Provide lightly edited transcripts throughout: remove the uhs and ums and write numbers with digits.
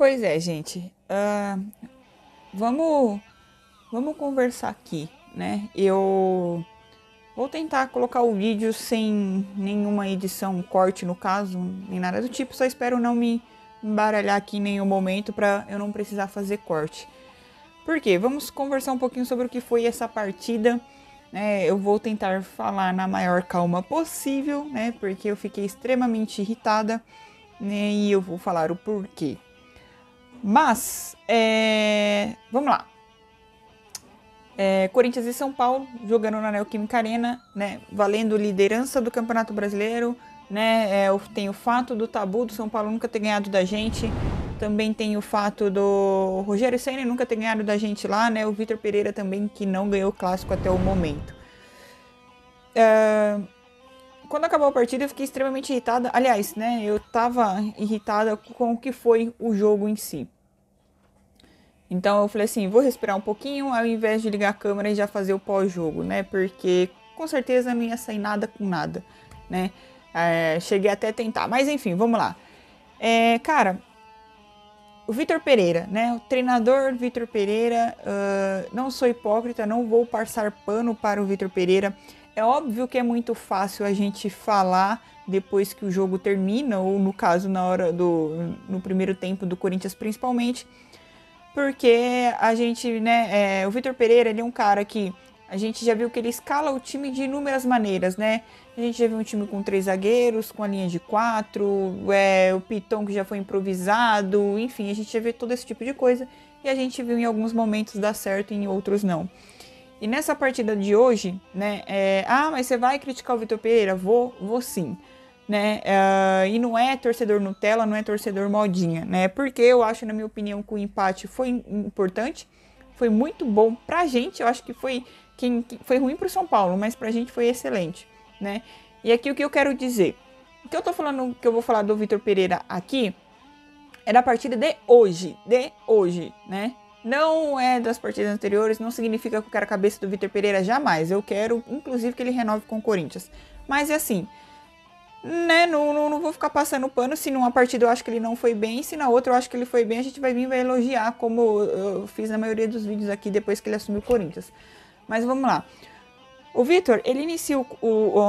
Pois é, gente. Vamos, vamos conversar aqui, né? Eu vou tentar colocar o vídeo sem nenhuma edição, corte no caso, nem nada do tipo. Só espero não me embaralhar aqui em nenhum momento para eu não precisar fazer corte. Por quê? Vamos conversar um pouquinho sobre o que foi essa partida. Eu vou tentar falar na maior calma possível, né? Porque eu fiquei extremamente irritada, né? E eu vou falar o porquê. Mas, vamos lá. Corinthians e São Paulo jogando na Neoquímica Arena, né? Valendo liderança do Campeonato Brasileiro, né? Tem o fato do tabu do São Paulo nunca ter ganhado da gente. Também tem o fato do Rogério Ceni nunca ter ganhado da gente lá, né? O Vitor Pereira também, que não ganhou o clássico até o momento. Quando acabou a partida, eu fiquei extremamente irritada. Aliás, né? Eu tava irritada com o que foi o jogo em si. Então eu falei assim, vou respirar um pouquinho ao invés de ligar a câmera e já fazer o pós-jogo, né? Porque com certeza não ia sair nada com nada, né? Cheguei até a tentar, mas enfim, vamos lá. Cara, o Vitor Pereira, né? O treinador Vitor Pereira, não sou hipócrita, não vou passar pano para o Vitor Pereira. É óbvio que é muito fácil a gente falar depois que o jogo termina, ou no caso no primeiro tempo do Corinthians principalmente, porque a gente, né, o Vitor Pereira, ele é um cara que a gente já viu que ele escala o time de inúmeras maneiras, né? A gente já viu um time com 3 zagueiros, com a linha de 4, o Piton que já foi improvisado, enfim, a gente já viu todo esse tipo de coisa e a gente viu em alguns momentos dar certo e em outros não. E nessa partida de hoje, né, mas você vai criticar o Vitor Pereira? Vou sim. Né? E não é torcedor Nutella, não é torcedor modinha, né? Porque eu acho, na minha opinião, que o empate foi importante, foi muito bom pra gente. Eu acho que foi ruim pro São Paulo, mas pra gente foi excelente, né? E aqui o que eu quero dizer, o que eu tô falando, que eu vou falar do Vitor Pereira aqui, é da partida de hoje, né? Não é das partidas anteriores, não significa que eu quero a cabeça do Vitor Pereira jamais. Eu quero, inclusive, que ele renove com o Corinthians. Mas é assim, né, não vou ficar passando pano. Se numa partida eu acho que ele não foi bem, se na outra eu acho que ele foi bem, a gente vai vir e vai elogiar, como eu fiz na maioria dos vídeos aqui depois que ele assumiu o Corinthians. Mas vamos lá. O Vitor, ele iniciou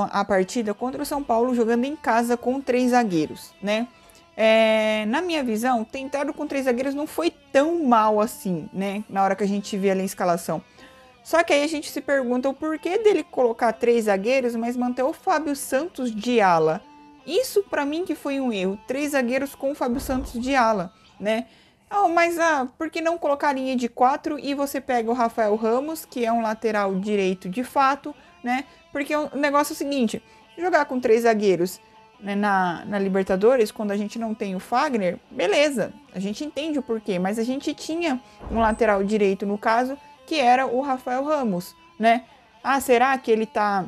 a partida contra o São Paulo jogando em casa com 3 zagueiros, né? Na minha visão, tentado com 3 zagueiros não foi tão mal assim, né? Na hora que a gente vê ali a escalação. Só que aí a gente se pergunta o porquê dele colocar 3 zagueiros, mas manter o Fábio Santos de ala. Isso pra mim que foi um erro. 3 zagueiros com o Fábio Santos de ala, né? Mas por que não colocar linha de 4 e você pega o Rafael Ramos, que é um lateral direito de fato, né? Porque o negócio é o seguinte, jogar com 3 zagueiros, né, na Libertadores, quando a gente não tem o Fagner, beleza, a gente entende o porquê, mas a gente tinha um lateral direito no caso, que era o Rafael Ramos, né? Será que ele tá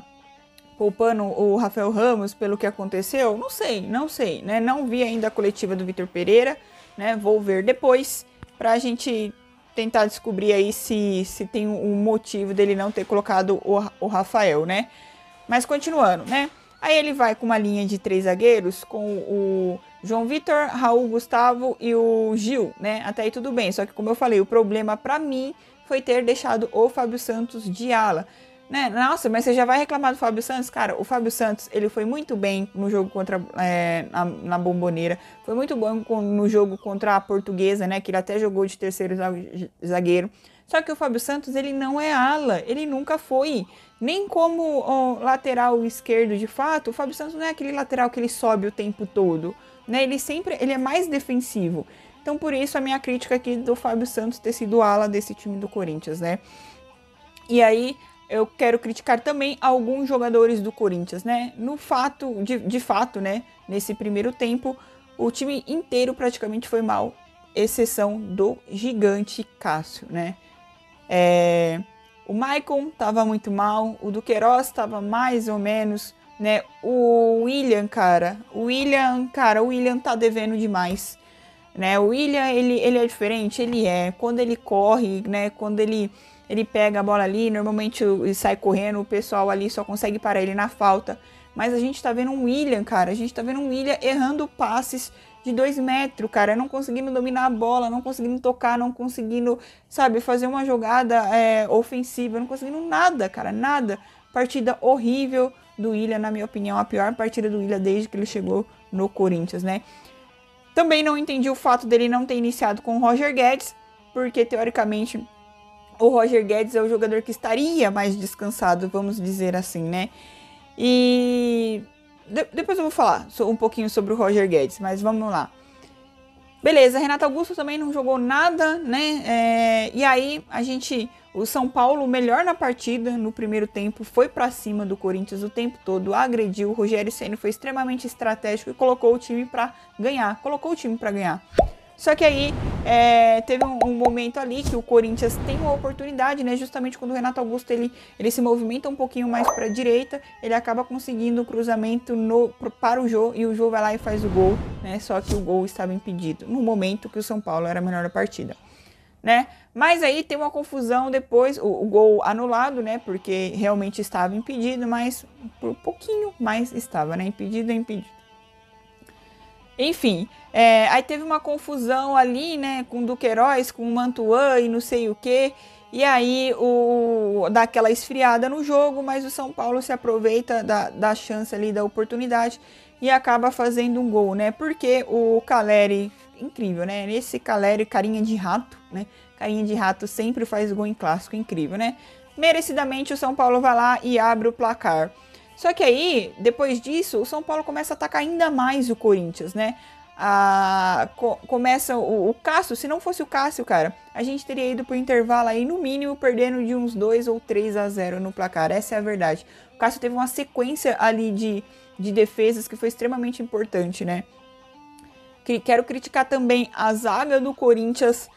poupando o Rafael Ramos pelo que aconteceu? Não sei, né? Não vi ainda a coletiva do Vitor Pereira, né? Vou ver depois pra gente tentar descobrir aí se tem um motivo dele não ter colocado o Rafael, né? Mas continuando, né? Aí ele vai com uma linha de 3 zagueiros, com o João Vitor, Raul, Gustavo e o Gil, né? Até aí tudo bem, só que como eu falei, o problema pra mim foi ter deixado o Fábio Santos de ala, né? Nossa, mas você já vai reclamar do Fábio Santos? Cara, o Fábio Santos, ele foi muito bem no jogo contra na Bombonera, foi muito bom no jogo contra a Portuguesa, né? Que ele até jogou de terceiro zagueiro. Só que o Fábio Santos, ele não é ala, ele nunca foi. Nem como lateral esquerdo de fato, o Fábio Santos não é aquele lateral que ele sobe o tempo todo, né? Ele é mais defensivo. Então, por isso, a minha crítica aqui do Fábio Santos ter sido ala desse time do Corinthians, né? E aí, eu quero criticar também alguns jogadores do Corinthians, né? No fato, de fato, né? Nesse primeiro tempo, o time inteiro praticamente foi mal, exceção do gigante Cássio, né? O Maicon tava muito mal, o Duqueiroz tava mais ou menos, né? O William tá devendo demais, né? O William, ele é diferente, ele quando ele corre, né? Quando ele pega a bola ali, normalmente sai correndo, o pessoal ali só consegue parar ele na falta. Mas a gente tá vendo um William, cara, errando passes de 2 metros, cara, não conseguindo dominar a bola, não conseguindo tocar, não conseguindo, sabe, fazer uma jogada ofensiva, não conseguindo nada, cara, nada. Partida horrível do Willian, na minha opinião, a pior partida do Willian desde que ele chegou no Corinthians, né? Também não entendi o fato dele não ter iniciado com o Roger Guedes, porque teoricamente o Roger Guedes é o jogador que estaria mais descansado, vamos dizer assim, né? E depois eu vou falar um pouquinho sobre o Roger Guedes, mas vamos lá. Beleza, Renato Augusto também não jogou nada, né? E aí o São Paulo, melhor na partida no primeiro tempo, foi pra cima do Corinthians o tempo todo, agrediu. O Rogério Ceni foi extremamente estratégico e colocou o time pra ganhar. Só que aí teve um momento ali que o Corinthians tem uma oportunidade, né? Justamente quando o Renato Augusto ele se movimenta um pouquinho mais para a direita, ele acaba conseguindo o cruzamento para o Jô, e o Jô vai lá e faz o gol, né? Só que o gol estava impedido no momento que o São Paulo era melhor da partida, né? Mas aí tem uma confusão depois, o gol anulado, né? Porque realmente estava impedido, mas por pouquinho mais estava, né? Impedido. Enfim, aí teve uma confusão ali, né, com o Duqueiroz, com o Mantuan e não sei o que, e aí dá aquela esfriada no jogo, mas o São Paulo se aproveita da chance ali, da oportunidade, e acaba fazendo um gol, né, porque o Caleri, incrível, né, esse Caleri, carinha de rato, né, carinha de rato sempre faz gol em clássico, incrível, né, merecidamente o São Paulo vai lá e abre o placar. Só que aí, depois disso, o São Paulo começa a atacar ainda mais o Corinthians, né? Começa o Cássio, se não fosse o Cássio, cara, a gente teria ido pro intervalo aí, no mínimo, perdendo de uns 2 ou 3-0 no placar, essa é a verdade. O Cássio teve uma sequência ali de defesas que foi extremamente importante, né? Quero criticar também a zaga do Corinthians,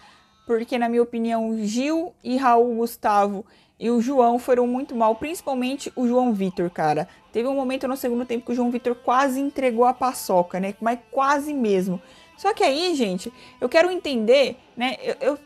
porque, na minha opinião, Gil e Raul Gustavo e o João foram muito mal, principalmente o João Vitor, cara. Teve um momento no segundo tempo que o João Vitor quase entregou a paçoca, né? Mas quase mesmo. Só que aí, gente, eu quero entender, né?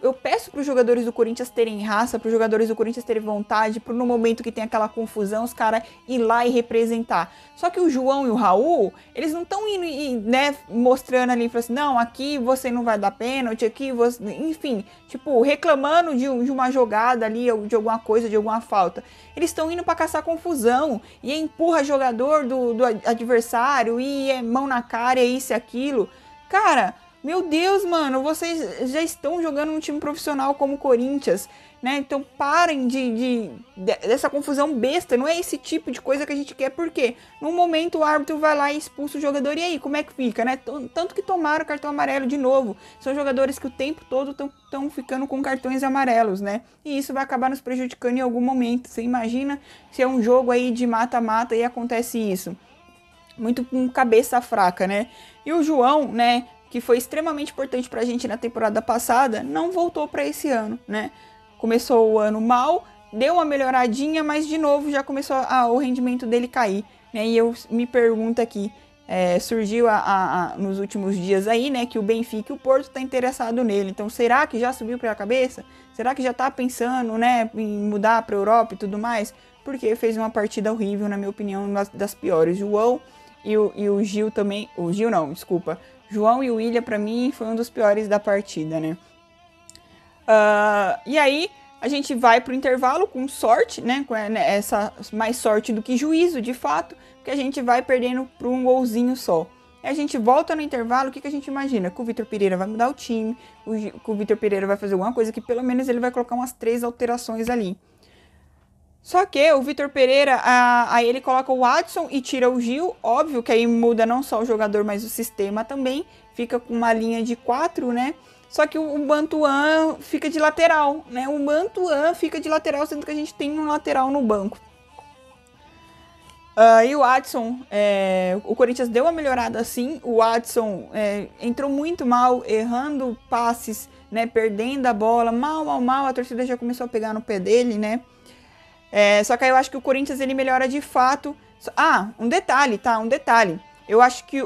Eu peço para os jogadores do Corinthians terem raça, para os jogadores do Corinthians terem vontade, para no momento que tem aquela confusão, os caras ir lá e representar. Só que o João e o Raul, eles não estão indo, né, mostrando ali, falando assim, não, aqui você não vai dar pênalti, aqui você... Enfim, tipo, reclamando de uma jogada ali, ou de alguma coisa, de alguma falta. Eles estão indo para caçar confusão, e empurra jogador do adversário, e é mão na cara, é isso e aquilo. Cara, meu Deus, mano, vocês já estão jogando num time profissional como o Corinthians, né? Então parem dessa confusão besta. Não é esse tipo de coisa que a gente quer, porque no momento o árbitro vai lá e expulsa o jogador. E aí, como é que fica, né? Tanto que tomaram cartão amarelo de novo. São jogadores que o tempo todo estão ficando com cartões amarelos, né? E isso vai acabar nos prejudicando em algum momento. Você imagina se é um jogo aí de mata-mata e acontece isso. Muito com cabeça fraca, né? E o João, né, que foi extremamente importante pra gente na temporada passada, não voltou pra esse ano, né? Começou o ano mal, deu uma melhoradinha, mas de novo já começou o rendimento dele cair, né? E eu me pergunto aqui, surgiu nos últimos dias aí, né, que o Benfica e o Porto tá interessado nele. Então, será que já subiu pra cabeça? Será que já tá pensando, né, em mudar pra Europa e tudo mais? Porque fez uma partida horrível, na minha opinião, uma das piores. João e o Gil também... O Gil não, desculpa. João e o Willian, pra mim, foi um dos piores da partida, né? E aí, a gente vai pro intervalo com sorte, né? Com essa mais sorte do que juízo, de fato. Porque a gente vai perdendo por um golzinho só. E a gente volta no intervalo, o que a gente imagina? Que o Vitor Pereira vai mudar o time. Que o Vitor Pereira vai fazer alguma coisa que pelo menos ele vai colocar umas 3 alterações ali. Só que o Vitor Pereira, aí ele coloca o Watson e tira o Gil. Óbvio que aí muda não só o jogador, mas o sistema também. Fica com uma linha de 4, né? Só que o Mantuan fica de lateral, né? O Mantuan fica de lateral, sendo que a gente tem um lateral no banco. E o Watson, o Corinthians deu uma melhorada assim. O Watson entrou muito mal, errando passes, né? Perdendo a bola, mal. A torcida já começou a pegar no pé dele, né? Só que aí eu acho que o Corinthians ele melhora de fato. Um detalhe, tá? Um detalhe. Eu acho que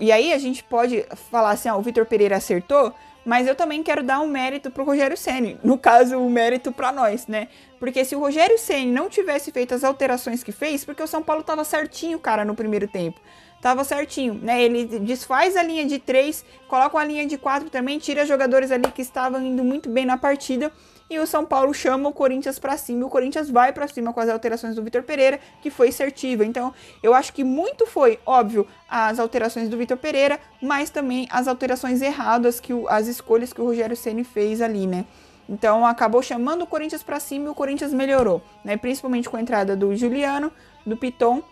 e aí a gente pode falar assim, o Vitor Pereira acertou, mas eu também quero dar um mérito pro Rogério Ceni. No caso, o mérito pra nós, né? Porque se o Rogério Ceni não tivesse feito as alterações que fez, porque o São Paulo tava certinho, cara, no primeiro tempo. tava certinho, né? Ele desfaz a linha de 3, coloca uma linha de 4 também, tira jogadores ali que estavam indo muito bem na partida. E o São Paulo chama o Corinthians pra cima, e o Corinthians vai pra cima com as alterações do Vitor Pereira, que foi assertiva. Então, eu acho que muito foi, óbvio, as alterações do Vitor Pereira, mas também as alterações erradas, as escolhas que o Rogério Ceni fez ali, né? Então, acabou chamando o Corinthians pra cima e o Corinthians melhorou, né? Principalmente com a entrada do Juliano, do Piton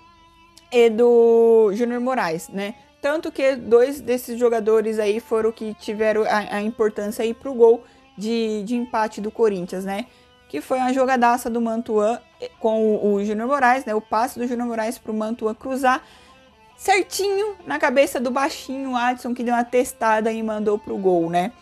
e do Júnior Moraes, né? Tanto que 2 desses jogadores aí foram que tiveram a importância aí pro gol de empate do Corinthians, né? Que foi uma jogadaça do Mantuan com o Júnior Moraes, né? O passe do Júnior Moraes pro Mantuan cruzar certinho na cabeça do baixinho Adson, que deu uma testada e mandou pro gol, né?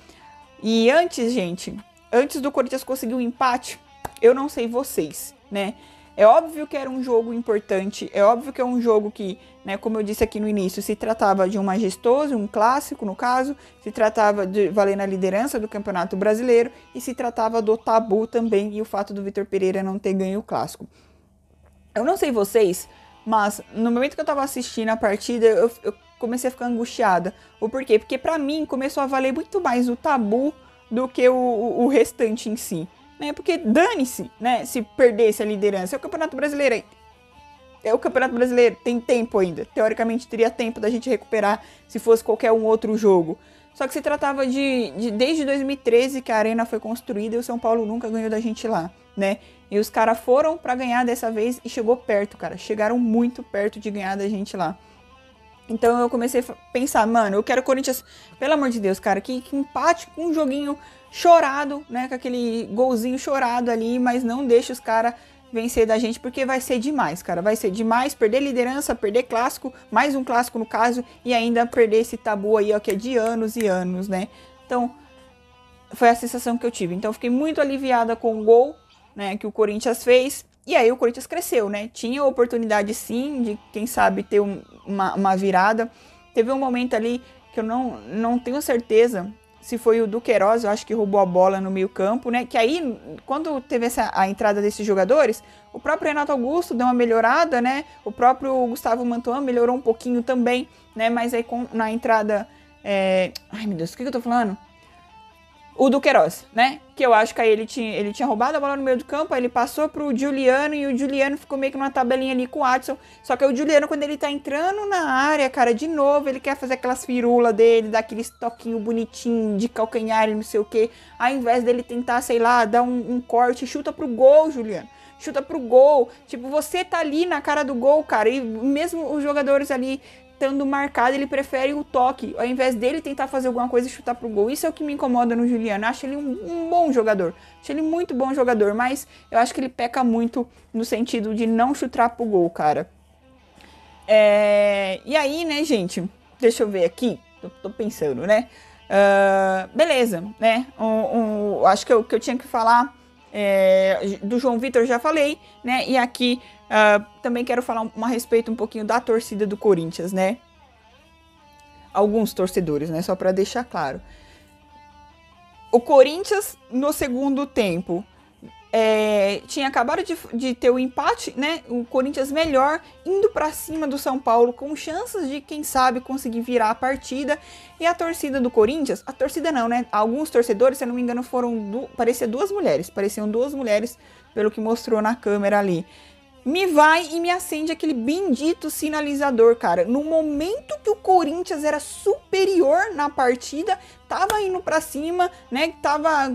E antes, gente, antes do Corinthians conseguir o empate, eu não sei vocês, né? É óbvio que era um jogo importante, é óbvio que é um jogo que, né, como eu disse aqui no início, se tratava de um majestoso, um clássico no caso, se tratava de valer na liderança do Campeonato Brasileiro e se tratava do tabu também e o fato do Vitor Pereira não ter ganho o clássico. Eu não sei vocês, mas no momento que eu tava assistindo a partida, eu comecei a ficar angustiada. O porquê? Porque pra mim começou a valer muito mais o tabu do que o restante em si. Né? Porque dane-se, né, se perdesse a liderança. É o Campeonato Brasileiro. É o Campeonato Brasileiro, tem tempo ainda. Teoricamente teria tempo da gente recuperar se fosse qualquer um outro jogo. Só que se tratava desde 2013 que a arena foi construída e o São Paulo nunca ganhou da gente lá, né? E os caras foram pra ganhar dessa vez e chegou perto, cara. Chegaram muito perto de ganhar da gente lá. Então eu comecei a pensar, mano, eu quero o Corinthians, pelo amor de Deus, cara, que empate com um joguinho chorado, né, com aquele golzinho chorado ali, mas não deixa os caras vencer da gente, porque vai ser demais, cara, vai ser demais, perder liderança, perder clássico, mais um clássico no caso, e ainda perder esse tabu aí, ó, que é de anos e anos, né. Então, foi a sensação que eu tive. Então, eu fiquei muito aliviada com o gol, né, que o Corinthians fez. E aí o Corinthians cresceu, né? Tinha oportunidade sim de, quem sabe, ter uma virada. Teve um momento ali que eu não tenho certeza se foi o Duqueiroz, eu acho que roubou a bola no meio campo, né? Que aí, quando teve a entrada desses jogadores, o próprio Renato Augusto deu uma melhorada, né? O próprio Gustavo Mantuan melhorou um pouquinho também, né? Mas aí na entrada... Ai, meu Deus, o que eu tô falando? O Duqueiroz, né? Que eu acho que aí ele tinha roubado a bola no meio do campo, aí ele passou pro Juliano e o Juliano ficou meio que numa tabelinha ali com o Adson. Só que o Juliano, quando ele tá entrando na área, cara, de novo, ele quer fazer aquelas firulas dele, dar aqueles toquinho bonitinho de calcanhar e não sei o que. Ao invés dele tentar, sei lá, dar um corte, chuta pro gol, Juliano. Chuta pro gol. Tipo, você tá ali na cara do gol, cara, e mesmo os jogadores ali estando marcado, ele prefere o toque, ao invés dele tentar fazer alguma coisa e chutar pro gol. Isso é o que me incomoda no Juliano. Eu acho ele um bom jogador. Acho ele muito bom jogador, mas eu acho que ele peca muito no sentido de não chutar pro gol, cara. E aí, né, gente? Deixa eu ver aqui. Tô pensando, né? Beleza, né? Acho que o que eu tinha que falar do João Vitor eu já falei, né? E aqui também quero falar a respeito um pouquinho da torcida do Corinthians, né? Alguns torcedores, né? Só para deixar claro. O Corinthians, no segundo tempo, tinha acabado de ter o empate, né? O Corinthians melhor, indo para cima do São Paulo, com chances de, quem sabe, conseguir virar a partida. E a torcida do Corinthians, a torcida não, né? Alguns torcedores, se eu não me engano, pareciam duas mulheres, pelo que mostrou na câmera ali. Me vai e me acende aquele bendito sinalizador, cara. No momento que o Corinthians era superior na partida, tava indo pra cima, né? Tava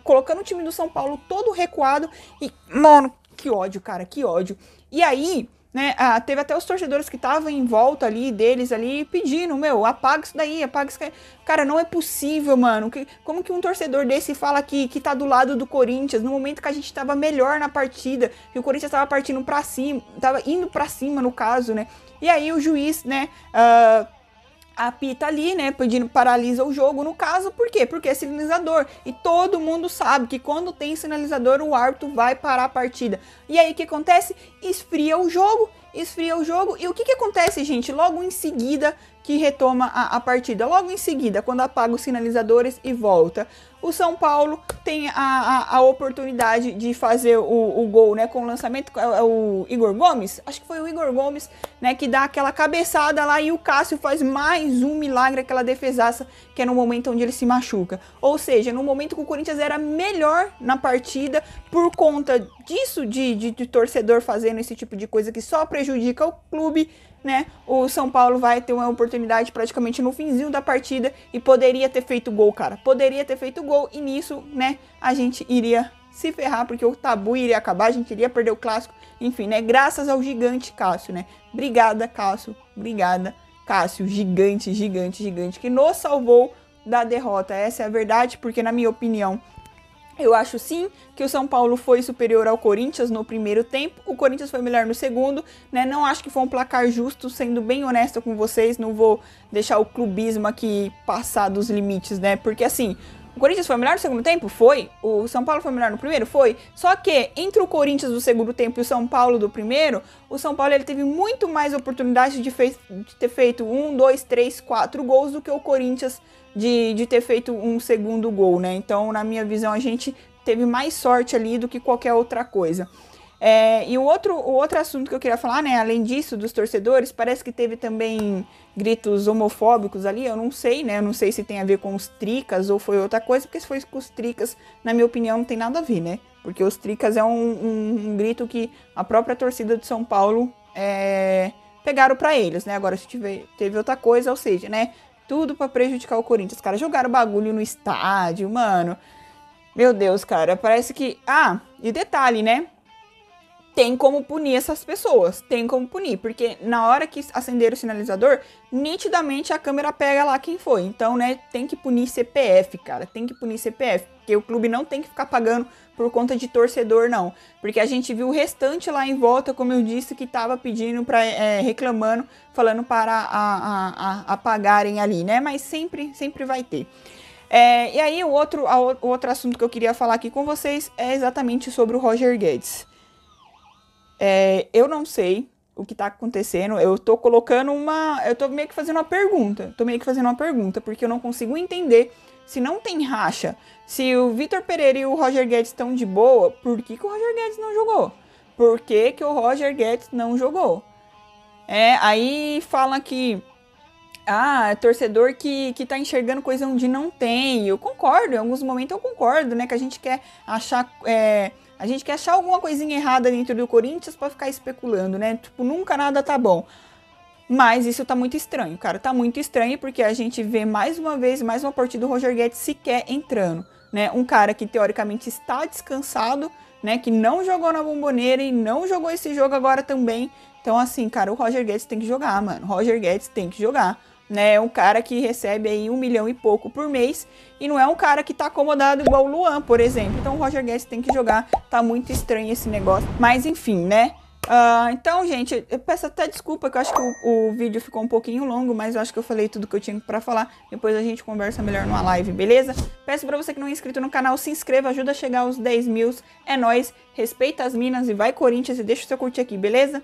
colocando o time do São Paulo todo recuado. E, mano, que ódio, cara, que ódio. E aí, né, teve até os torcedores que estavam em volta ali, deles ali, pedindo, apaga isso daí, apaga isso daí. Cara, não é possível, mano. Como que um torcedor desse fala que tá do lado do Corinthians, no momento que a gente tava melhor na partida, que o Corinthians tava partindo pra cima, tava indo pra cima, no caso, né? E aí o juiz, né, apita ali, né, pedindo paralisa o jogo, no caso, por quê? Porque é sinalizador, e todo mundo sabe que quando tem sinalizador, o árbitro vai parar a partida. E aí o que acontece? Esfria o jogo, e o que acontece, gente? Logo em seguida, que retoma a partida. Logo em seguida, quando apaga os sinalizadores e volta, o São Paulo tem a oportunidade de fazer o gol, né, com o lançamento, o Igor Gomes, acho que foi o Igor Gomes, né, que dá aquela cabeçada lá e o Cássio faz mais um milagre, aquela defesaça, que é no momento onde ele se machuca. Ou seja, no momento que o Corinthians era melhor na partida, por conta disso, de torcedor fazendo esse tipo de coisa que só prejudica o clube, né, o São Paulo vai ter uma oportunidade praticamente no finzinho da partida e poderia ter feito gol, cara. Poderia ter feito gol e nisso, né, a gente iria se ferrar, porque o tabu iria acabar, a gente iria perder o clássico. Enfim, né, graças ao gigante Cássio, né. Obrigada, Cássio. Obrigada, Cássio. Gigante, gigante, gigante, que nos salvou da derrota. Essa é a verdade, porque na minha opinião, eu acho sim que o São Paulo foi superior ao Corinthians no primeiro tempo, o Corinthians foi melhor no segundo, né? Não acho que foi um placar justo, sendo bem honesta com vocês, não vou deixar o clubismo aqui passar dos limites, né? Porque assim, o Corinthians foi melhor no segundo tempo? Foi. O São Paulo foi melhor no primeiro? Foi. Só que entre o Corinthians do segundo tempo e o São Paulo do primeiro, o São Paulo ele teve muito mais oportunidade de ter feito 1, 2, 3, 4 gols do que o Corinthians de ter feito um segundo gol, né? Então, na minha visão, a gente teve mais sorte ali do que qualquer outra coisa. E o outro assunto que eu queria falar, né? Além disso, dos torcedores, parece que teve também gritos homofóbicos ali, eu não sei, né? Eu não sei se tem a ver com os tricas ou foi outra coisa, porque se foi com os tricas, na minha opinião, não tem nada a ver, né? Porque os tricas é um grito que a própria torcida de São Paulo pegaram pra eles, né? Agora, se teve outra coisa, ou seja, né? Tudo pra prejudicar o Corinthians. Os caras jogaram bagulho no estádio, mano. Meu Deus, cara. Parece que... e detalhe, né? Tem como punir essas pessoas. Tem como punir. Porque na hora que acender o sinalizador, nitidamente a câmera pega lá quem foi. Então, né? Tem que punir CPF, cara. Tem que punir CPF. Porque o clube não tem que ficar pagando por conta de torcedor, não. Porque a gente viu o restante lá em volta, como eu disse, que tava pedindo, reclamando, falando para apagarem ali, né? Mas sempre vai ter. E aí o outro assunto que eu queria falar aqui com vocês é exatamente sobre o Roger Guedes. Eu não sei o que tá acontecendo, eu tô meio que fazendo uma pergunta, porque eu não consigo entender. Se não tem racha, se o Vitor Pereira e o Roger Guedes estão de boa, por que o Roger Guedes não jogou? Por que o Roger Guedes não jogou? Aí falam que torcedor que tá enxergando coisa onde não tem. Eu concordo, em alguns momentos eu concordo, né? Que a gente quer achar alguma coisinha errada dentro do Corinthians pra ficar especulando, né? Tipo, nunca nada tá bom. Mas isso tá muito estranho, cara. Tá muito estranho porque a gente vê mais uma vez, mais uma partida do Roger Guedes sequer entrando, né? Um cara que teoricamente está descansado, né? Que não jogou na Bombonera e não jogou esse jogo agora também. Então, assim, cara, o Roger Guedes tem que jogar, mano. Roger Guedes tem que jogar, né? É um cara que recebe aí 1 milhão e pouco por mês e não é um cara que tá acomodado igual o Luan, por exemplo. Então, o Roger Guedes tem que jogar. Tá muito estranho esse negócio. Mas, enfim, né? Então, gente, eu peço até desculpa que eu acho que o vídeo ficou um pouquinho longo, mas eu acho que eu falei tudo que eu tinha pra falar. Depois a gente conversa melhor numa live, beleza? Peço pra você que não é inscrito no canal, se inscreva, ajuda a chegar aos 10 mil. É nóis, respeita as minas e vai Corinthians e deixa o seu curtir aqui, beleza?